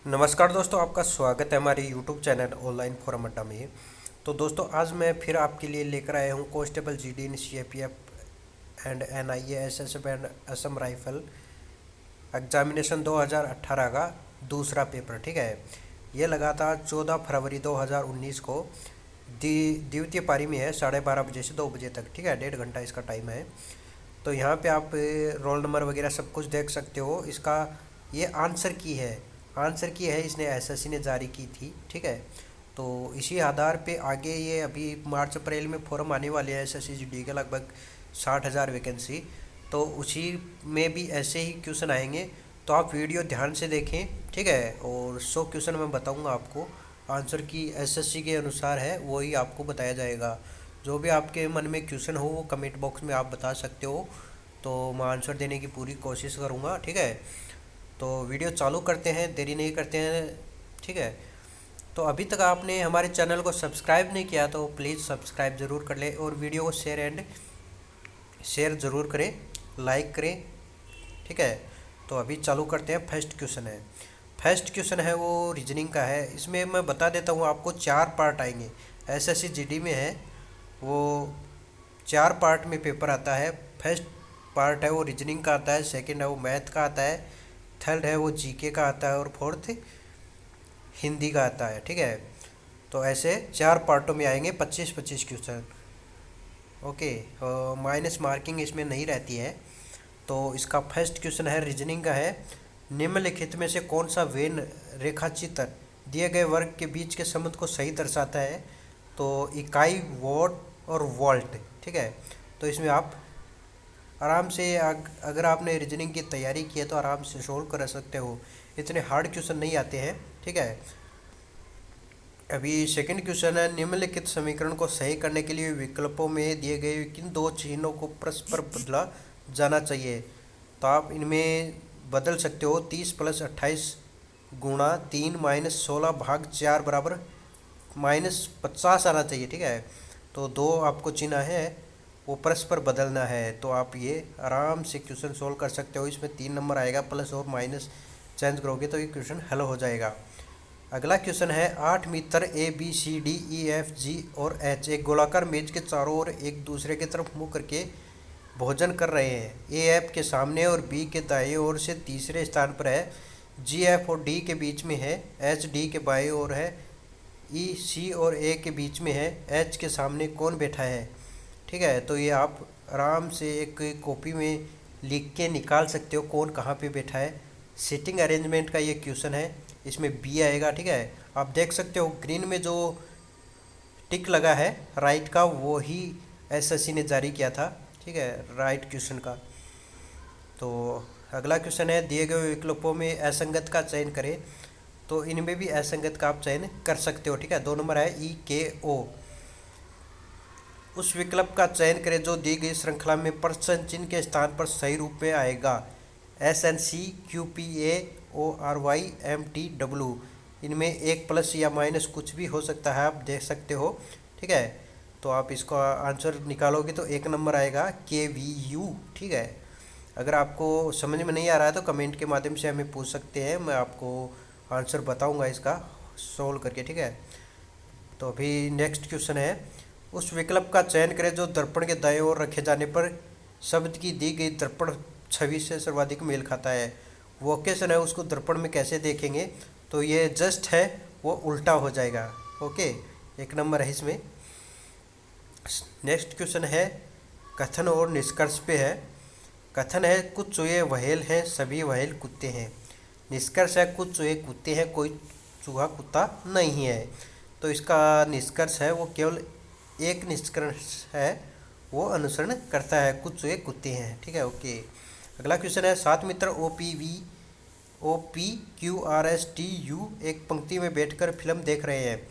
नमस्कार दोस्तों, आपका स्वागत है हमारे YouTube चैनल ऑनलाइन फोरम अड्डा में। तो दोस्तों, आज मैं फिर आपके लिए लेकर आया हूँ constable GD in CRPF and NIA SSF and Assam rifle examination 2018 का दूसरा पेपर। ठीक है, ये लगा था 14 फरवरी 2019 को। द्वितीय पारी में है 12:30 बजे से 2 बजे तक। ठीक है, 1.5 घंटा इसका टाइम है। तो यहाँ पे आप रोल नंबर वगैरह सब कुछ देख सकते हो। इसका ये आंसर की है इसने एसएससी ने जारी की थी। ठीक है, तो इसी आधार पे आगे ये अभी मार्च अप्रैल में फॉर्म आने वाले हैं एसएससी जीडी के, लगभग 60,000 वैकेंसी। तो उसी में भी ऐसे ही क्वेश्चन आएंगे, तो आप वीडियो ध्यान से देखें। ठीक है, और 100 क्वेश्चन मैं बताऊंगा आपको। आंसर की एसएससी के अनुसार है, वही आपको बताया जाएगा। जो भी आपके मन में क्वेश्चन हो वो कमेंट बॉक्स में आप बता सकते हो, तो मैं आंसर देने की पूरी कोशिश करूँगा। ठीक है, तो वीडियो चालू करते हैं, देरी नहीं करते हैं। ठीक है, तो अभी तक आपने हमारे चैनल को सब्सक्राइब नहीं किया तो प्लीज़ सब्सक्राइब ज़रूर कर लें, और वीडियो को शेयर ज़रूर करें, लाइक करें। ठीक है, तो अभी चालू करते हैं। फर्स्ट क्वेश्चन है वो रीजनिंग का है। इसमें मैं बता देता हूँ आपको, 4 पार्ट आएंगे। एसएससी जीडी में है वो 4 पार्ट में पेपर आता है। फर्स्ट पार्ट है वो रीजनिंग का आता है, सेकंड है वो मैथ का आता है, थर्ड है वो जीके का आता है, और फोर्थ हिंदी का आता है। ठीक है, तो ऐसे 4 पार्टों में आएंगे 25-25 क्वेश्चन। ओके, माइनस मार्किंग इसमें नहीं रहती है। तो इसका फर्स्ट क्वेश्चन है, रीजनिंग का है। निम्नलिखित में से कौन सा वेन रेखाचित्र दिए गए वर्ग के बीच के संबंध को सही दर्शाता है? तो इकाई, वॉट और वोल्ट। ठीक है, तो इसमें आप आराम से अगर आपने रीजनिंग की तैयारी की है तो आराम से सोल्व कर सकते हो, इतने हार्ड क्वेश्चन नहीं आते हैं। ठीक है, अभी सेकंड क्वेश्चन है, निम्नलिखित समीकरण को सही करने के लिए विकल्पों में दिए गए किन 2 चिन्हों को परस्पर बदला जाना चाहिए? तो आप इनमें बदल सकते हो। 30 + 28 गुणा 3 - 16 भाग 4 बराबर -50 आना चाहिए। ठीक है, तो 2 आपको चिन्ह है वो परस्पर बदलना है, तो आप ये आराम से क्वेश्चन सोल्व कर सकते हो। इसमें 3 नंबर आएगा, प्लस और माइनस चेंज करोगे तो ये क्वेश्चन हल हो जाएगा। अगला क्वेश्चन है, 8 मित्र ABCDEFG और H एक गोलाकार मेज के चारों ओर एक दूसरे की तरफ मुंह करके भोजन कर रहे हैं। AF के सामने और B के दाएं ओर से तीसरे स्थान पर है, GF और D के बीच में है, HD के बाएं ओर है, EC और A के बीच में है, H के सामने कौन बैठा है? ठीक है, तो ये आप आराम से एक कॉपी में लिख के निकाल सकते हो कौन कहाँ पे बैठा है। सीटिंग अरेंजमेंट का ये क्वेश्चन है, इसमें बी आएगा। ठीक है, आप देख सकते हो ग्रीन में जो टिक लगा है राइट का, वो ही एसएससी ने जारी किया था। ठीक है, राइट क्वेश्चन का। तो अगला क्वेश्चन है, दिए गए विकल्पों में असंगत का चयन करें। तो इनमें भी असंगत का आप चयन कर सकते हो। ठीक है, 2 नंबर है EKO। उस विकल्प का चयन करें जो दी गई श्रृंखला में प्रश्न चिन्ह के स्थान पर सही रूप में आएगा। SNCQPAORYMTW। इनमें एक प्लस या माइनस कुछ भी हो सकता है, आप देख सकते हो। ठीक है, तो आप इसका आंसर निकालोगे तो 1 नंबर आएगा KVU। ठीक है, अगर आपको समझ में नहीं आ रहा है तो कमेंट के माध्यम से हमें पूछ सकते हैं, मैं आपको आंसर बताऊंगा इसका सोल्व करके। ठीक है, तो अभी नेक्स्ट क्वेश्चन है, उस विकल्प का चयन करें जो दर्पण के दाएं ओर रखे जाने पर शब्द की दी गई दर्पण छवि से सर्वाधिक मेल खाता है। वोकेशन है, उसको दर्पण में कैसे देखेंगे? तो ये जस्ट है वो उल्टा हो जाएगा। ओके, 1 नंबर है इसमें। नेक्स्ट क्वेश्चन है, कथन और निष्कर्ष पे है। कथन है, कुछ चूहे व्हेल हैं, सभी व्हेल कुत्ते हैं। निष्कर्ष है, कुछ चूहे कुत्ते हैं, कोई चूहा कुत्ता नहीं है। तो इसका निष्कर्ष है वो केवल एक निष्कर्ष है, वो अनुसरण करता है, कुछ चूहे कुत्ते हैं। ठीक है, ओके। अगला क्वेश्चन है, 7 मित्र OPQRSTU एक पंक्ति में बैठकर फिल्म देख रहे हैं।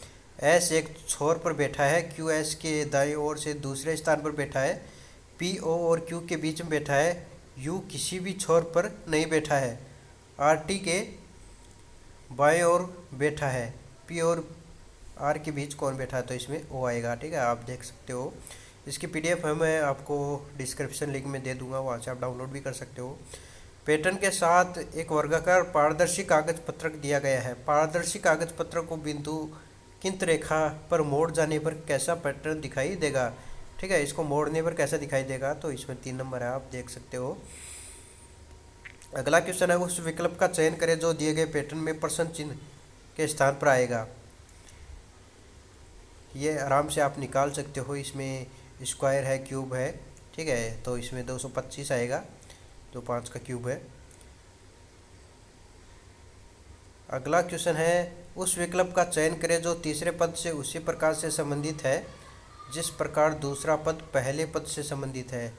S एक छोर पर बैठा है, QS के दाईं ओर से दूसरे स्थान पर बैठा है, PO और Q के बीच में बैठा है, U किसी भी छोर पर नहीं बैठा है, RT के बाएं ओर बैठा है, P और R के बीच कौन बैठा है? तो इसमें O आएगा। ठीक है, आप देख सकते हो। इसकी PDF है, मैं आपको डिस्क्रिप्शन लिंक में दे दूंगा, वहाँ से आप डाउनलोड भी कर सकते हो। पैटर्न के साथ एक वर्गाकार पारदर्शी कागज पत्रक दिया गया है। पारदर्शी कागज पत्रक को बिंदु किंत रेखा पर मोड़ जाने पर कैसा पैटर्न दिखाई देगा। ठीक है, इसको मोड़ने पर कैसा दिखाई देगा, तो इसमें 3 नंबर है, आप देख सकते हो। अगला क्वेश्चन है, उस विकल्प का चयन करें जो दिए गए पैटर्न में प्रश्न चिन्ह के स्थान पर आएगा। ये आराम से आप निकाल सकते हो। इसमें स्क्वायर है, क्यूब है, ठीक है, तो इसमें 225 आएगा जो 5 का क्यूब है। अगला क्वेश्चन है, उस विकल्प का चयन करें जो तीसरे पद से उसी प्रकार से संबंधित है जिस प्रकार दूसरा पद पहले पद से संबंधित है।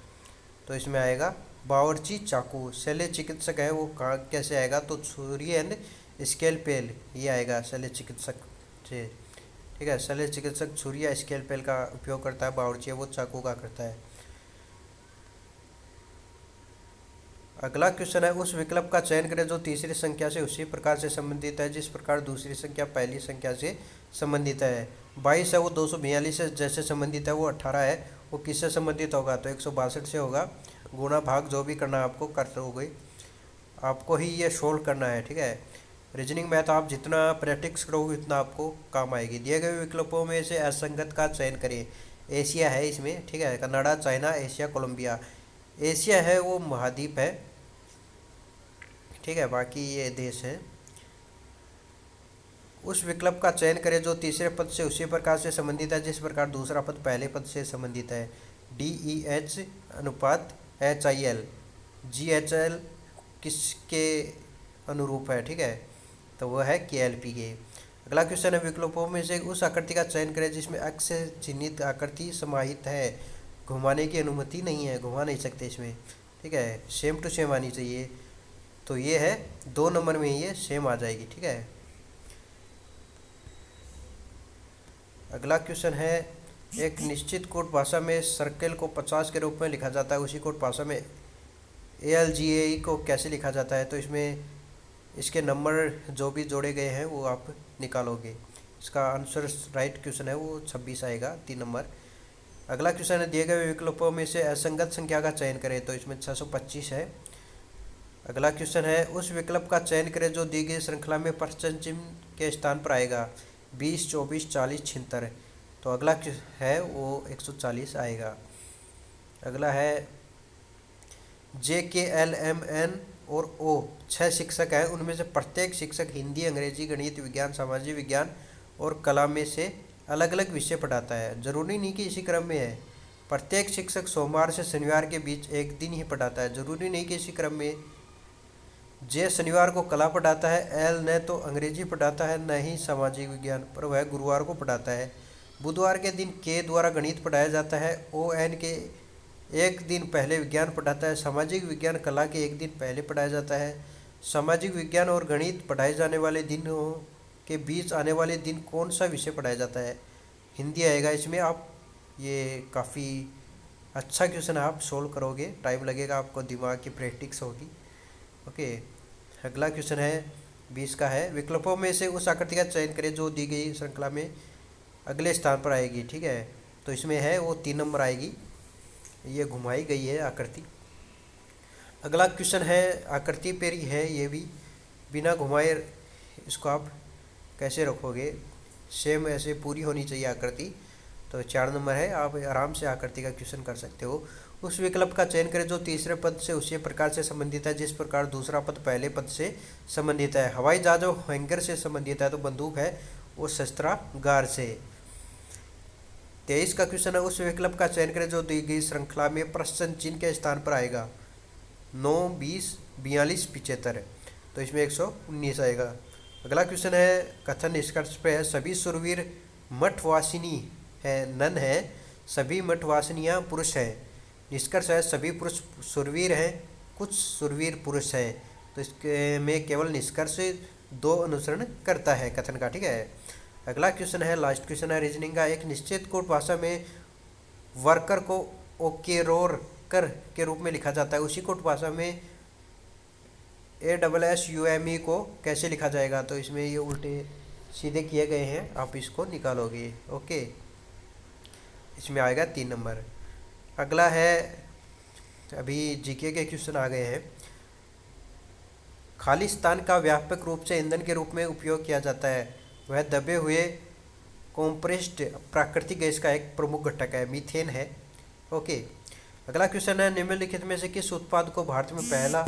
तो इसमें आएगा बावर्ची चाकू। शल्य चिकित्सक है वो कैसे आएगा, तो छुरी एंड स्केलपेल, ये आएगा शल्य चिकित्सक से। ठीक है, शल्य चिकित्सक छुरी या स्केलपेल का उपयोग करता है, बावर्ची है वो चाकू का करता है। अगला क्वेश्चन है, उस विकल्प का चयन करें जो तीसरी संख्या से उसी प्रकार से संबंधित है जिस प्रकार दूसरी संख्या पहली संख्या से संबंधित है। 22 है वो 242 से जैसे संबंधित है, वो 18 है वो किससे संबंधित होगा, तो 162 से होगा। गुणा भाग जो भी करना है आपको करते हो गई, आपको ही ये सोल्व करना है। ठीक है, रीजनिंग मैथ आप जितना प्रैक्टिस करोगे उतना आपको काम आएगी। दिए गए विकल्पों में से असंगत का चयन करिए। एशिया है इसमें, ठीक है, Canada, China, Asia, Colombia. Asia है वो महाद्वीप है, ठीक है, बाकी ये देश है। उस विकल्प का चयन करें जो तीसरे पद से उसी प्रकार से संबंधित है जिस प्रकार दूसरा पद पहले पद से संबंधित है। DEH अनुपात HIL, GHL किसके अनुरूप है, ठीक है, तो वह है KLP के। अगला क्वेश्चन है, विकल्पों में से उस आकृति का चयन करें जिसमें X से चिन्हित आकृति समाहित है। घुमाने की अनुमति नहीं है, घुमा नहीं सकते इसमें, ठीक है, सेम टू सेम आनी चाहिए। तो ये है 2 नंबर में ये सेम आ जाएगी। ठीक है, अगला क्वेश्चन है, एक निश्चित कोड भाषा में सर्कल को 50 के रूप में लिखा जाता है, उसी कोड भाषा में ALGAE को कैसे लिखा जाता है। तो इसमें इसके नंबर जो भी जोड़े गए हैं वो आप निकालोगे। इसका आंसर राइट क्वेश्चन है वो 26 आएगा, 3 नंबर। अगला क्वेश्चन है, दिए गए विकल्पों में से असंगत संख्या का चयन करें, तो इसमें 625 है। अगला क्वेश्चन है, उस विकल्प का चयन करें जो दी गई श्रृंखला में प्रश्न चिन्ह के स्थान पर आएगा। 20, 24, 40, 76। तो अगला है वो 140 आएगा। अगला है, JKLMN और O 6 शिक्षक हैं, उनमें से प्रत्येक शिक्षक हिंदी, अंग्रेजी, गणित, विज्ञान, सामाजिक विज्ञान और कला में से अलग अलग विषय पढ़ाता है। जरूरी नहीं कि इसी क्रम में है। प्रत्येक शिक्षक सोमवार से शनिवार के बीच एक दिन ही पढ़ाता है, जरूरी नहीं कि इसी क्रम में। जे शनिवार को कला पढ़ाता है, एल न तो अंग्रेजी पढ़ाता है न ही सामाजिक विज्ञान, पर वह गुरुवार को पढ़ाता है। बुधवार के दिन के द्वारा गणित पढ़ाया जाता है। ओ एन के एक दिन पहले विज्ञान पढ़ाता है। सामाजिक विज्ञान कला के एक दिन पहले पढ़ाया जाता है। सामाजिक विज्ञान और गणित पढ़ाए जाने वाले दिनों के बीच आने वाले दिन कौन सा विषय पढ़ाया जाता है, हिंदी आएगा इसमें। आप ये काफ़ी अच्छा क्वेश्चन आप सोल्व करोगे, टाइम लगेगा आपको, दिमाग की प्रैक्टिस होगी। ओके, अगला क्वेश्चन है 20 का है, विकल्पों में से उस आकृति का चयन करें जो दी गई श्रृंखला में अगले स्थान पर आएगी। ठीक है, तो इसमें है वो 3 नंबर आएगी, ये घुमाई गई है आकृति। अगला क्वेश्चन है, आकृति पर ही है ये भी, बिना घुमाए इसको आप कैसे रखोगे, सेम ऐसे पूरी होनी चाहिए आकृति। तो 4 नंबर है, आप आराम से आकृति का क्वेश्चन कर सकते हो। उस विकल्प का चयन करें जो तीसरे पद से उसी प्रकार से संबंधित है जिस प्रकार दूसरा पद पहले पद से संबंधित है। हवाई जहाज और हैंगर से संबंधित है, तो बंदूक है वो शस्त्रागार से। 23 का क्वेश्चन है, उस विकल्प का चयन करें जो दी गई श्रृंखला में प्रश्न चिन्ह के स्थान पर आएगा। 9, 20, 42, 75। तो इसमें 119 आएगा। अगला क्वेश्चन है, कथन निष्कर्ष पे है, सभी सुरवीर मठवासिनी है नन है, सभी मठवासिनियाँ पुरुष हैं। निष्कर्ष है, सभी पुरुष सुरवीर हैं, कुछ सुरवीर पुरुष हैं। तो इसके में केवल निष्कर्ष 2 अनुसरण करता है कथन का। ठीक है, अगला क्वेश्चन है, लास्ट क्वेश्चन है रीजनिंग का, एक निश्चित कोड भाषा में वर्कर को ओकेरोरकर के रूप में लिखा जाता है, उसी कोड भाषा में ASSUME को कैसे लिखा जाएगा। तो इसमें ये उल्टे सीधे किए गए हैं, आप इसको निकालोगे। ओके, इसमें आएगा 3 नंबर। अगला है, अभी जीके के क्वेश्चन आ गए हैं। खालिस्तान का व्यापक रूप से ईंधन के रूप में उपयोग किया जाता है। वह दबे हुए कॉम्प्रेस्ड प्राकृतिक गैस का एक प्रमुख घटक है, मीथेन है। ओके, अगला क्वेश्चन है, निम्नलिखित में से किस उत्पाद को भारत में पहला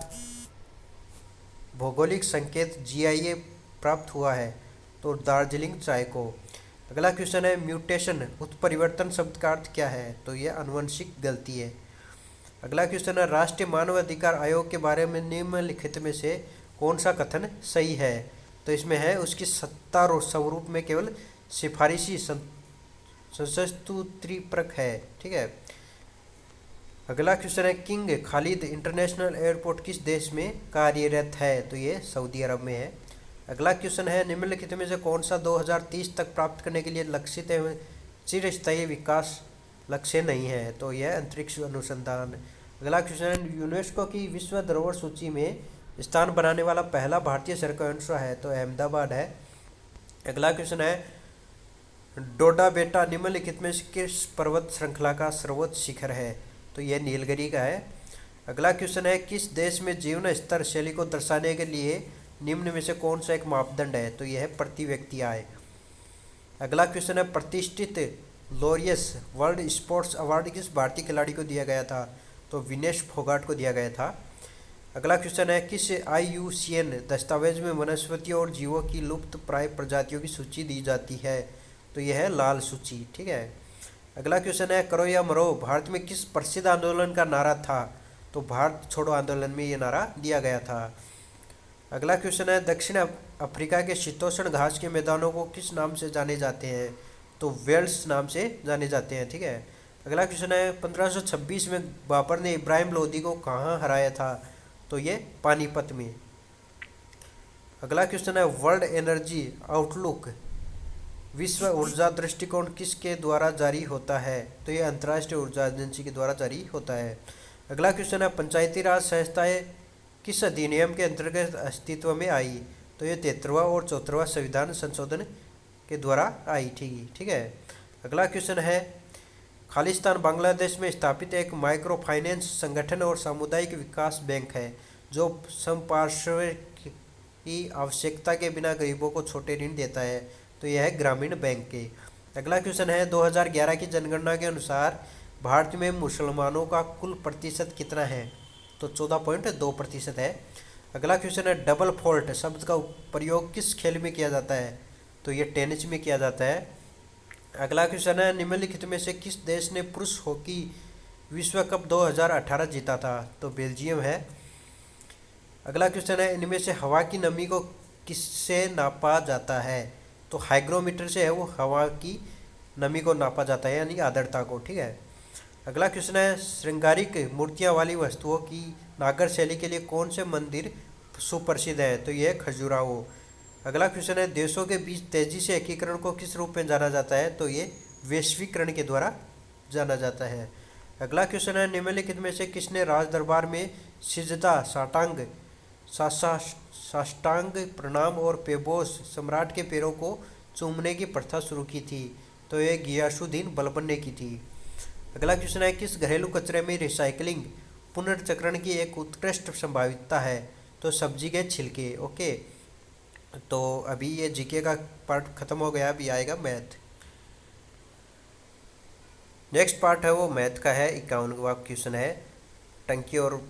भौगोलिक संकेत जीआईए प्राप्त हुआ है? तो दार्जिलिंग चाय को। अगला क्वेश्चन है, म्यूटेशन उत्परिवर्तन शब्द का अर्थ क्या है? तो ये आनुवंशिक गलती है। अगला क्वेश्चन है, राष्ट्रीय मानव अधिकार आयोग के बारे में निम्नलिखित में से कौन सा कथन सही है? तो इसमें है, उसकी सत्ता और स्वरूप में केवल सिफारिशी संस्तुतिपरक है। ठीक है। अगला क्वेश्चन है, किंग खालिद इंटरनेशनल एयरपोर्ट किस देश में कार्यरत है? तो ये सऊदी अरब में है। अगला क्वेश्चन है, निम्नलिखित में से कौन सा 2030 तक प्राप्त करने के लिए लक्षित एवं चिरस्थायी विकास लक्ष्य नहीं है? तो यह अंतरिक्ष अनुसंधान। अगला क्वेश्चन है, यूनेस्को की विश्व धरोहर सूची में स्थान बनाने वाला पहला भारतीय शहर कौन सा है? तो अहमदाबाद है। अगला क्वेश्चन है, डोडा बेटा निम्नलिखित में से किस पर्वत श्रृंखला का सर्वोच्च शिखर है? तो यह नीलगिरी का है। अगला क्वेश्चन है, किस देश में जीवन स्तर शैली को दर्शाने के लिए निम्न में से कौन सा एक मापदंड है? तो यह है प्रति व्यक्ति आय। अगला क्वेश्चन है, प्रतिष्ठित लॉरियस वर्ल्ड स्पोर्ट्स अवार्ड किस भारतीय खिलाड़ी को दिया गया था? तो विनेश फोगाट को दिया गया था। अगला क्वेश्चन है, किस IUCN दस्तावेज में वनस्पतियों और जीवों की लुप्त प्राय प्रजातियों की सूची दी जाती है? तो यह है लाल सूची। ठीक है। अगला क्वेश्चन है, करो या मरो भारत में किस प्रसिद्ध आंदोलन का नारा था? तो भारत छोड़ो आंदोलन में ये नारा दिया गया था। अगला क्वेश्चन है, दक्षिण अफ्रीका के शीतोष्ण घास के मैदानों को किस नाम से जाने जाते हैं? तो वेल्स नाम से जाने जाते हैं। ठीक है। अगला क्वेश्चन है, 1526 में बाबर ने इब्राहिम लोदी को कहाँ हराया था? तो ये पानीपत में। अगला क्वेश्चन है, वर्ल्ड एनर्जी आउटलुक विश्व ऊर्जा दृष्टिकोण किसके द्वारा जारी होता है? तो ये अंतर्राष्ट्रीय ऊर्जा एजेंसी के द्वारा जारी होता है। अगला क्वेश्चन है, पंचायती राज संस्थाएं किस अधिनियम के अंतर्गत अस्तित्व में आई? तो ये 73वां और 74वां संविधान संशोधन के द्वारा आई थी। ठीक है। अगला क्वेश्चन है, खालिस्तान बांग्लादेश में स्थापित एक माइक्रो फाइनेंस संगठन और सामुदायिक विकास बैंक है जो संपार्श्विक की आवश्यकता के बिना गरीबों को छोटे ऋण देता है। तो यह है ग्रामीण बैंक के। अगला क्वेश्चन है, 2011 की जनगणना के अनुसार भारत में मुसलमानों का कुल प्रतिशत कितना है? तो 14.2% है। अगला क्वेश्चन है, डबल फॉल्ट शब्द का प्रयोग किस खेल में किया जाता है? तो ये टेनिस में किया जाता है। अगला क्वेश्चन है, निम्नलिखित में से किस देश ने पुरुष हॉकी विश्व कप 2018 जीता था? तो बेल्जियम है। अगला क्वेश्चन है, इनमें से हवा की नमी को किससे नापा जाता है? तो हाइग्रोमीटर से है वो हवा की नमी को नापा जाता है, यानी आर्द्रता को। ठीक है। अगला क्वेश्चन है, श्रृंगारिक मूर्तियाँ वाली वस्तुओं की नागर शैली के लिए कौन से मंदिर सुप्रसिद्ध है? तो यह खजुराहो। अगला क्वेश्चन है, देशों के बीच तेजी से एकीकरण को किस रूप में जाना जाता है? तो ये वैश्वीकरण के द्वारा जाना जाता है। अगला क्वेश्चन है, निम्नलिखित में से किसने राज दरबार में सिजदा साष्टांग प्रणाम और पेबोस सम्राट के पैरों को चूमने की प्रथा शुरू की थी? तो ये गियासुद्दीन बलबन ने की थी। अगला क्वेश्चन है, किस घरेलू कचरे में रिसाइकलिंग पुनर्चक्रण की एक उत्कृष्ट संभाविता है? तो सब्जी के छिलके। ओके, तो अभी ये जीके का पार्ट खत्म हो गया, अभी आएगा मैथ। नेक्स्ट पार्ट है वो मैथ का है, 51वां क्वेश्चन है, टंकी और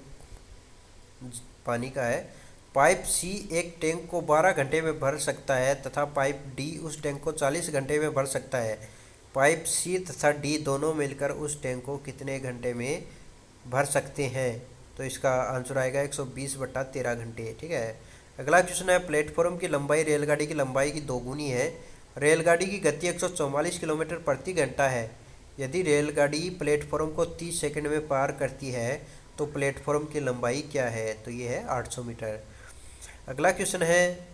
पानी का है। पाइप सी एक टैंक को 12 घंटे में भर सकता है तथा पाइप डी उस टैंक को 40 घंटे में भर सकता है। पाइप सी तथा डी दोनों मिलकर उस टैंक को कितने घंटे में भर सकते हैं? तो इसका आंसर आएगा 120/13 घंटे। ठीक है। अगला क्वेश्चन है, प्लेटफॉर्म की लंबाई रेलगाड़ी की लंबाई की दोगुनी है। रेलगाड़ी की गति 144 किलोमीटर प्रति घंटा है। यदि रेलगाड़ी प्लेटफॉर्म को 30 सेकंड में पार करती है तो प्लेटफॉर्म की लंबाई क्या है? तो ये है 800 मीटर। अगला क्वेश्चन है,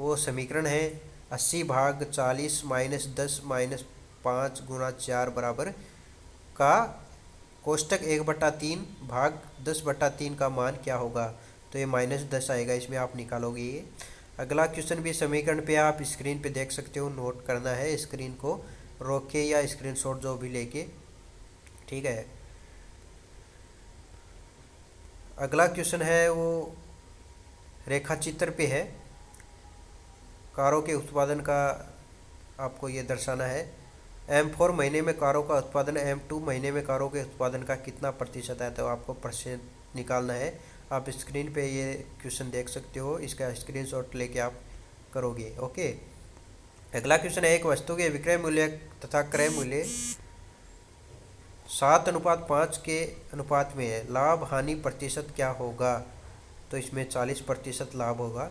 वो समीकरण है 80/40 -10 -5 × 4 बराबर का कोष्टक 1/3 भाग 10/3 का मान क्या होगा? तो ये -10 आएगा, इसमें आप निकालोगे ये। अगला क्वेश्चन भी समीकरण पे आप स्क्रीन पे देख सकते हो, नोट करना है, स्क्रीन को रोक के या स्क्रीनशॉट जो भी लेके। ठीक है। अगला क्वेश्चन है वो रेखा चित्र पे है। कारों के उत्पादन का आपको ये दर्शाना है। M4 महीने में कारों का उत्पादन, M2 महीने में कारों के उत्पादन का कितना प्रतिशत है, तो आपको परसेंट निकालना है। आप स्क्रीन पे ये क्वेश्चन देख सकते हो, इसका स्क्रीनशॉट लेके आप करोगे। ओके, अगला क्वेश्चन है, एक वस्तु के विक्रय मूल्य तथा क्रय मूल्य 7:5 के अनुपात में है, लाभ हानि प्रतिशत क्या होगा, तो इसमें 40% लाभ होगा।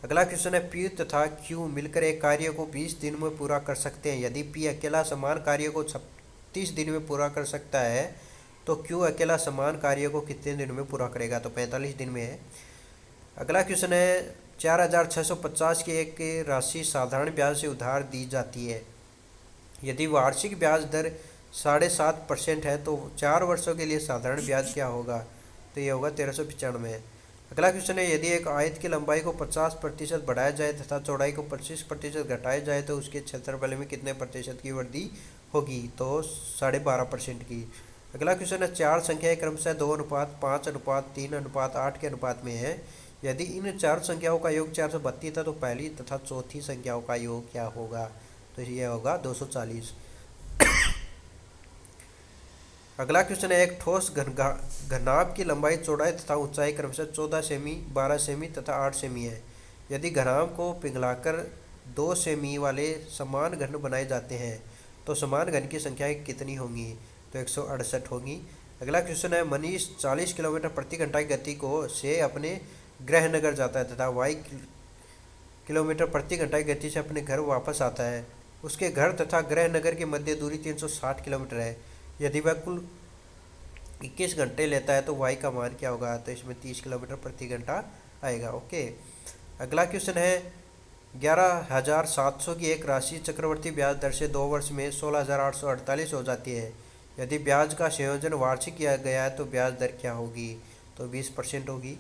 अगला क्वेश्चन है, पी तथा क्यू मिलकर एक कार्य को 20 दिन में पूरा कर सकते हैं। यदि पी अकेला समान कार्य को 36 दिन में पूरा कर सकता है तो क्यू अकेला समान कार्य को कितने दिन में पूरा करेगा, तो 45 दिन में है। अगला क्वेश्चन है, 4,650 की एक राशि साधारण ब्याज से उधार दी जाती है। यदि वार्षिक ब्याज दर 7.5% है तो 4 वर्षों के लिए साधारण ब्याज क्या होगा, तो ये होगा 1395। अगला क्वेश्चन है, यदि एक आयत की लंबाई को 50% बढ़ाया जाए तथा चौड़ाई को 25% घटाया जाए तो उसके क्षेत्रफल में कितने प्रतिशत की वृद्धि होगी, तो 12.5% की। अगला क्वेश्चन है, 4 संख्याएं क्रमशः 2:5, 5:3, 8 के अनुपात में है। यदि इन 4 संख्याओं का योग 432 है तो पहली तथा चौथी संख्याओं का योग क्या होगा, तो ये होगा 240। अगला क्वेश्चन है, एक ठोस घनाभ की लंबाई, चौड़ाई तथा ऊंचाई क्रमशः 14 सेमी, 12 सेमी तथा 8 सेमी है। यदि घनाभ को पिघलाकर 2 सेमी वाले समान घन बनाए जाते हैं तो समान घन की संख्याएं कितनी होंगी, तो 168 होगी। अगला क्वेश्चन है, मनीष 40 किलोमीटर प्रति घंटा की गति को से अपने गृहनगर जाता है तथा वाई किलोमीटर प्रति घंटा की गति से अपने घर वापस आता है। उसके घर तथा गृहनगर के मध्य दूरी 360 किलोमीटर है। यदि वह कुल 21 घंटे लेता है तो वाई का मान क्या होगा, तो इसमें 30 किलोमीटर प्रति घंटा आएगा। ओके, अगला क्वेश्चन है, 11,700 की एक राशि चक्रवर्ती ब्याज दर से 2 वर्ष में 16,848 हो जाती है। यदि ब्याज का संयोजन वार्षिक किया गया है तो ब्याज दर क्या होगी, तो 20% होगी।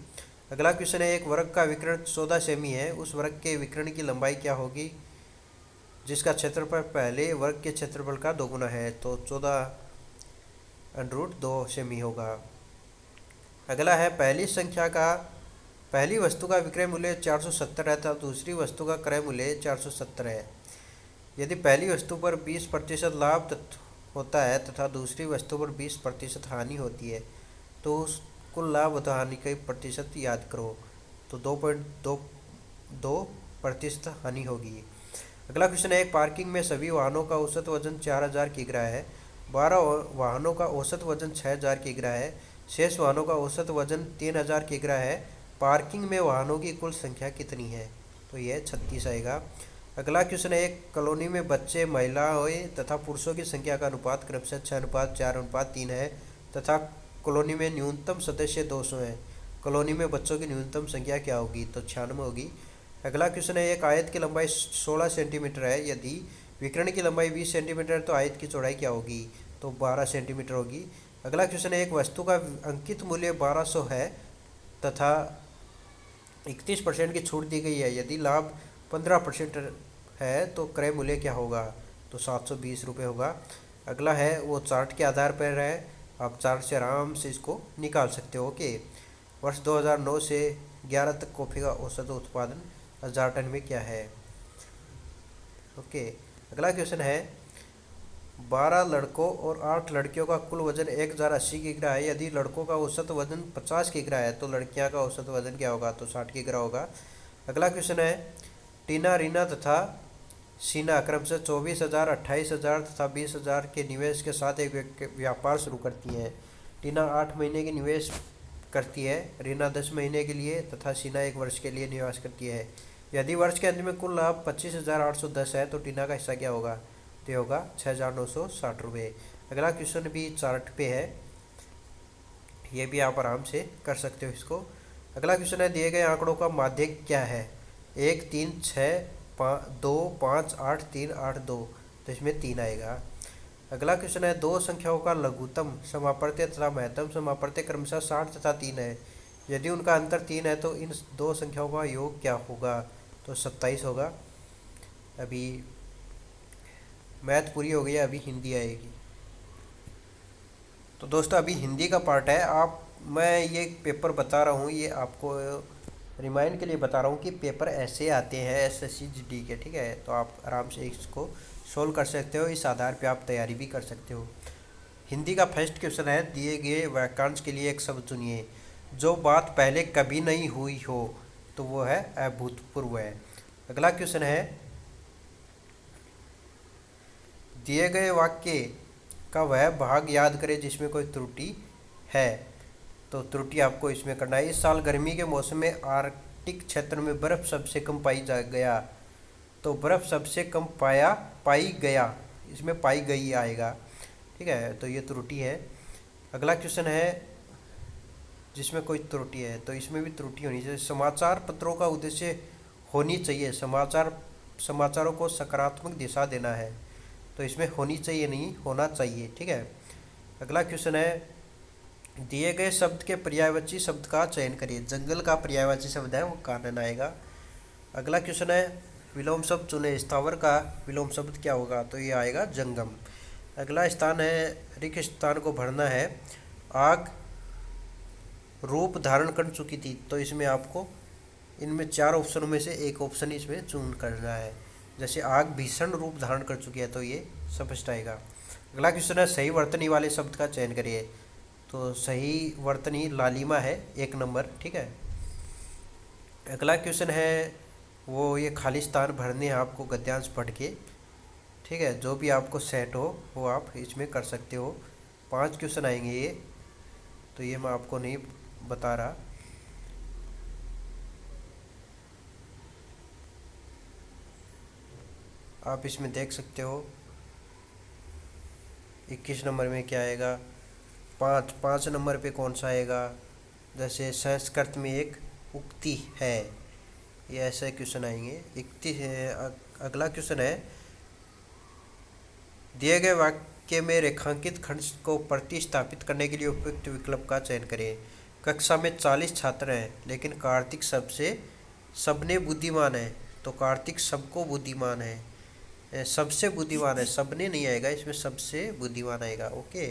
अगला क्वेश्चन है, एक वर्ग का विकर्ण 14 सेमी है, उस वर्ग के विकर्ण की लंबाई क्या होगी जिसका क्षेत्रफल पहले वर्ग के क्षेत्रफल का 2 गुना है, तो 14√2 सेमी होगा। अगला है, पहली वस्तु का विक्रय मूल्य 470 है तथा दूसरी वस्तु का क्रय मूल्य 470 है। यदि पहली वस्तु पर 20% लाभ होता है तथा दूसरी वस्तु पर 20% हानि होती है तो उस कुल लाभ तथा हानि का प्रतिशत याद करो, तो 2.2% हानि होगी। अगला क्वेश्चन है, एक पार्किंग में सभी वाहनों का औसत वजन 4,000 किग्रा है, 12 वाहनों का औसत वजन 6,000 किग्रा है, शेष वाहनों का औसत वजन 3,000 किग्रा है। पार्किंग में वाहनों की कुल संख्या कितनी है, तो यह 36 आएगा। अगला क्वेश्चन है, एक कॉलोनी में बच्चे, महिलाएं तथा पुरुषों की संख्या का अनुपात क्रमशः 6:4:3 है तथा कॉलोनी में न्यूनतम सदस्य 200 हैं। कॉलोनी में बच्चों की न्यूनतम संख्या क्या होगी, तो 96 होगी। अगला क्वेश्चन है, एक आयत की लंबाई 16 सेंटीमीटर है, यदि विकर्ण की लंबाई 20 सेंटीमीटर है तो आयत की चौड़ाई क्या होगी, तो 12 सेंटीमीटर होगी। अगला क्वेश्चन है, एक वस्तु का अंकित मूल्य 1200 है तथा 31% की छूट दी गई है। यदि लाभ 15% है तो क्रय मूल्य क्या होगा, तो 720 रुपये होगा। अगला है, वो चार्ट के आधार पर है, आप चार्ट से आराम से इसको निकाल सकते हो। ओके, वर्ष 2009 से 11 तक कॉफ़ी का औसत उत्पादन 1000 टन में क्या है। ओके, अगला क्वेश्चन है, 12 लड़कों और 8 लड़कियों का कुल वजन 1080 किग्रा है। यदि लड़कों का औसत वजन 50 किग्रा है तो लड़कियां का औसत वजन क्या होगा, तो 60 किग्रा होगा। अगला क्वेश्चन है, टीना, रीना तथा शीना क्रमशः 24,000, 28,000 तथा 20,000 के निवेश के साथ एक व्यापार शुरू करती हैं। टीना 8 महीने की निवेश करती है, रीना 10 महीने के लिए तथा शीना 1 वर्ष के लिए निवेश करती है। यदि वर्ष के अंत में कुल लाभ 25,810 है तो टीना का हिस्सा क्या होगा, तो होगा 6,960 रुपये। अगला क्वेश्चन भी चार्ट पे है, ये भी आप आराम से कर सकते हो इसको। अगला क्वेश्चन है, दिए गए आंकड़ों का माध्यक क्या है, 1, 3, 6, 2, 5, 8, 3, 8, 2, तो इसमें 3 आएगा। अगला क्वेश्चन है, दो संख्याओं का लघुत्तम समापवर्त्य तथा महत्तम समापवर्त्य क्रमशः 60 तथा 3 है। यदि उनका अंतर 3 है तो इन दो संख्याओं का योग क्या होगा, तो 27 होगा। अभी मैथ पूरी हो गई है, अभी हिंदी आएगी। तो दोस्तों अभी हिंदी का पार्ट है। मैं ये पेपर बता रहा हूँ, ये आपको रिमाइंड के लिए बता रहा हूँ कि पेपर ऐसे आते हैं एसएससी जीडी के, ठीक है। तो आप आराम से इसको सोल्व कर सकते हो, इस आधार पे आप तैयारी भी कर सकते हो। हिंदी का फर्स्ट क्वेश्चन है, दिए गए वाक्यांश के लिए एक शब्द चुनिए। जो बात पहले कभी नहीं हुई हो तो वो है अभूतपूर्व है। अगला क्वेश्चन है, दिए गए वाक्य का वह भाग याद करें जिसमें कोई त्रुटि है। तो त्रुटि आपको इसमें करना है। इस साल गर्मी के मौसम में आर्कटिक क्षेत्र में बर्फ सबसे कम पाई जा गया। तो बर्फ सबसे कम पाई गया, इसमें पाई गई आएगा, ठीक है। तो ये त्रुटि है। अगला क्वेश्चन है, जिसमें कोई त्रुटि है, तो इसमें भी त्रुटि होनी चाहिए। समाचार पत्रों का उद्देश्य होनी चाहिए, समाचारों को सकारात्मक दिशा देना है। तो इसमें होनी चाहिए नहीं, होना चाहिए, ठीक है। अगला क्वेश्चन है, दिए गए शब्द के पर्यायवाची शब्द का चयन करिए। जंगल का पर्यायवाची शब्द है वो कानन आएगा। अगला क्वेश्चन है, विलोम शब्द चुने। स्थावर का विलोम शब्द क्या होगा, तो ये आएगा जंगम। अगला स्थान है, रिक्त स्थान को भरना है। आग रूप धारण कर चुकी थी, तो इसमें आपको इनमें 4 ऑप्शनों में से एक ऑप्शन इसमें चुन करना है। जैसे आग भीषण रूप धारण कर चुकी है, तो ये स्पष्ट आएगा। अगला क्वेश्चन है, सही वर्तनी वाले शब्द का चयन करिए। तो सही वर्तनी लालिमा है 1 नंबर, ठीक है। अगला क्वेश्चन है, वो ये खाली स्थान भरने हैं आपको गद्यांश पढ़ के, ठीक है। जो भी आपको सेट हो वो आप इसमें कर सकते हो। 5 क्वेश्चन आएंगे ये, तो ये मैं आपको नहीं बता रहा। आप इसमें देख सकते हो 21 नंबर में क्या आएगा। 5 नंबर पे कौन सा आएगा, जैसे संस्कृत में एक उक्ति है, ये ऐसे क्वेश्चन आएंगे। 31 है। अगला क्वेश्चन है, दिए गए वाक्य में रेखांकित खंड को प्रतिस्थापित करने के लिए उपयुक्त विकल्प का चयन करें। कक्षा में 40 छात्र हैं, लेकिन कार्तिक सबने बुद्धिमान है। तो कार्तिक सबको बुद्धिमान है, सबसे बुद्धिमान है, सबने नहीं आएगा इसमें, सबसे बुद्धिमान आएगा, ओके।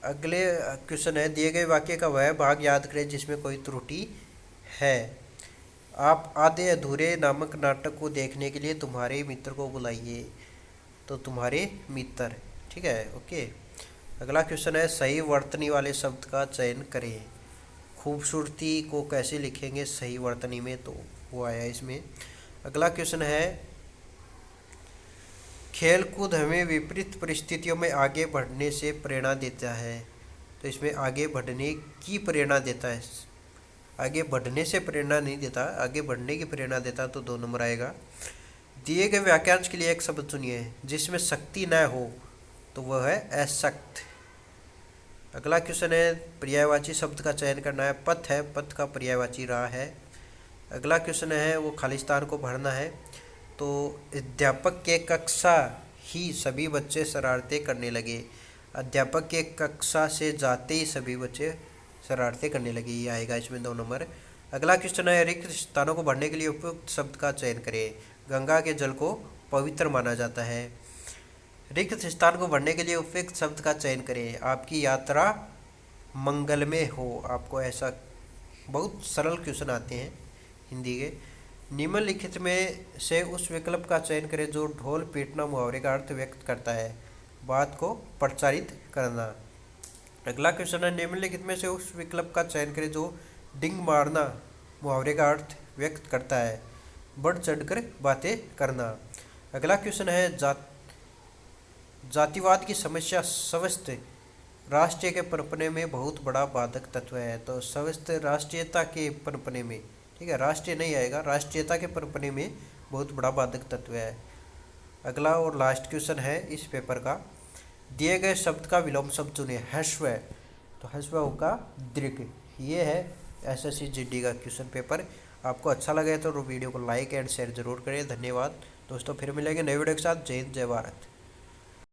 अगले क्वेश्चन है, दिए गए वाक्य का वह भाग याद करें जिसमें कोई त्रुटि है। आप आधे अधूरे नामक नाटक को देखने के लिए तुम्हारे मित्र को बुलाइए। तो तुम्हारे मित्र, ठीक है, ओके। अगला क्वेश्चन है, सही वर्तनी वाले शब्द का चयन करें। खूबसूरती को कैसे लिखेंगे सही वर्तनी में, तो वो आया इसमें। अगला क्वेश्चन है, खेलकूद हमें विपरीत परिस्थितियों में आगे बढ़ने से प्रेरणा देता है। तो इसमें आगे बढ़ने की प्रेरणा देता है, आगे बढ़ने से प्रेरणा नहीं देता, आगे बढ़ने की प्रेरणा देता, तो 2 नंबर आएगा। दिए गए वाक्यांश के लिए एक शब्द चुनिए जिसमें शक्ति न हो, तो वह है अशक्त। अगला क्वेश्चन है, पर्यायवाची शब्द का चयन करना है। पथ है, पथ का पर्यायवाची राह है। अगला क्वेश्चन है, वो खाली स्थान को भरना है। तो अध्यापक के कक्षा ही सभी बच्चे शरारतें करने लगे। अध्यापक के कक्षा से जाते ही सभी बच्चे शरारतें करने लगे, ये आएगा इसमें 2 नंबर। अगला क्वेश्चन है, रिक्त स्थानों को भरने के लिए उपयुक्त शब्द का चयन करें। गंगा के जल को पवित्र माना जाता है। रिक्त स्थान को भरने के लिए उपयुक्त शब्द का चयन करें। आपकी यात्रा मंगलमय हो। आपको ऐसा बहुत सरल क्वेश्चन आते हैं हिंदी के। निम्नलिखित में से उस विकल्प का चयन करें जो ढोल पीटना मुहावरे का अर्थ व्यक्त करता है। बात को प्रचारित करना। अगला क्वेश्चन है, निम्नलिखित में से उस विकल्प का चयन करें जो डिंग मारना मुहावरे का अर्थ व्यक्त करता है। बढ़ चढ़कर बातें करना। अगला क्वेश्चन है, जातिवाद की समस्या स्वस्थ राष्ट्रीय के पनपने में बहुत बड़ा बाधक तत्व है। तो स्वस्थ राष्ट्रीयता के पनपने में, ठीक है, राष्ट्रीय नहीं आएगा, राष्ट्रीयता के पनपने में बहुत बड़ा बाधक तत्व है। अगला और लास्ट क्वेश्चन है इस पेपर का, दिए गए शब्द का विलोम शब्द चुने। हस्व, तो हस्व होगा दीर्घ। ये है एसएससी जीडी का क्वेश्चन पेपर। आपको अच्छा लगे तो वीडियो को लाइक एंड शेयर जरूर करें। धन्यवाद दोस्तों, फिर मिलेंगे नए वीडियो के साथ। जय हिंद, जय भारत।